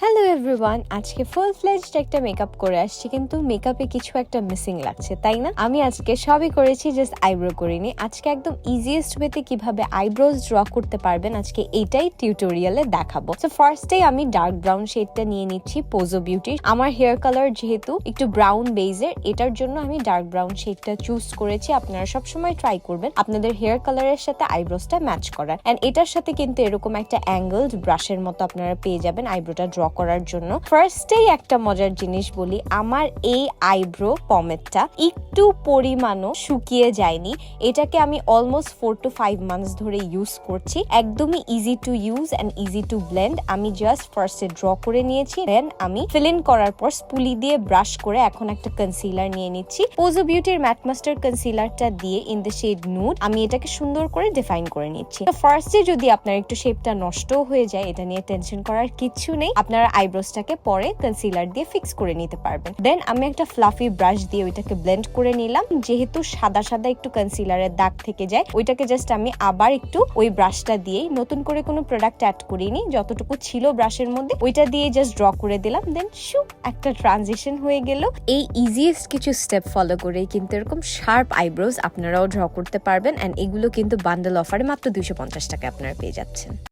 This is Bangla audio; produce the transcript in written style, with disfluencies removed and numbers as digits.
হ্যালো এভরিওয়ান, আজকে ফুল ফ্লেজড একটা মেকআপ করে আসছি, কিন্তু মেকআপে কিছু একটা মিসিং লাগছে, তাই না? আমি আজকে সবই করেছি, জাস্ট আইব্রো করিনি। আজকে একদম ইজিয়েস্ট ওয়েতে কিভাবে আইব্রোজ ড্র করতে পারবেন আজকে এইটাই টিউটোরিয়ালে দেখাবো। সো ফার্স্টেই আমি ডার্ক ব্রাউন শেডটা নিয়ে নিচ্ছি পোজো বিউটি। আমার হেয়ার কালার যেহেতু একটু ব্রাউন বেজের, এটার জন্য আমি ডার্ক ব্রাউন শেডটা চুজ করেছি। আপনারা সবসময় ট্রাই করবেন আপনাদের হেয়ার কালারের সাথে আইব্রোজটা ম্যাচ করার। এন্ড এটার সাথে কিন্তু এরকম একটা অ্যাঙ্গেলড ব্রাশের মতো আপনারা পেয়ে যাবেন আইব্রোটা ড্র করার জন্য। ফার্স্টেই একটা মজার জিনিস বলি, আমার এই আইব্রো পমেটটা একটু পরিমাণও শুকিয়ে যায়নি। এটাকে আমি অলমোস্ট 4 to 5 মান্থস ধরে ইউজ করছি। একদমই easy to use and easy to blend. আমি জাস্ট ফার্স্টে ড্র করে নিয়েছি, দেন আমি ফিল ইন করার পর স্পুলি দিয়ে ব্রাশ করে এখন একটা কনসিলার নিয়ে নিচ্ছি। পোজো বিউটির ম্যাট মাস্টার কনসিলারটা দিয়ে ইন দ্য শেড নুড আমি এটাকে সুন্দর করে ডিফাইন করে নিচ্ছি। তো ফার্স্টে যদি আপনার একটু শেপটা নষ্ট হয়ে যায়, এটা নিয়ে টেনশন করার কিছু নেই। আপনারা আইব্রোসটাকে পরে কনসিলার দিয়ে ফিক্স করে নিতে পারবেন। দেন আমি একটা ফ্লাফি ব্রাশ দিয়ে ওইটাকে ব্লেন্ড করে নিলাম। যেহেতু সাদা সাদা একটু কনসিলারের দাগ থেকে যায়, ওইটাকে জাস্ট আমি আবার একটু ওই ব্রাশটা দিয়ে, নতুন করে কোনো প্রোডাক্ট অ্যাড করিনি, যতটুকু ছিল ব্রাশের মধ্যে ওইটা দিয়ে জাস্ট ড্র করে দিলাম। দেন একটা ট্রানজিশন হয়ে গেল। এই ইজিয়েস্ট কিছু স্টেপ ফলো করেই কিন্তু এরকম শার্প আইব্রোজ আপনারাও ড্র করতে পারবেন। এন্ড এগুলো কিন্তু বান্ডেল অফারে মাত্র 250 টাকা আপনারা পেয়ে যাচ্ছেন।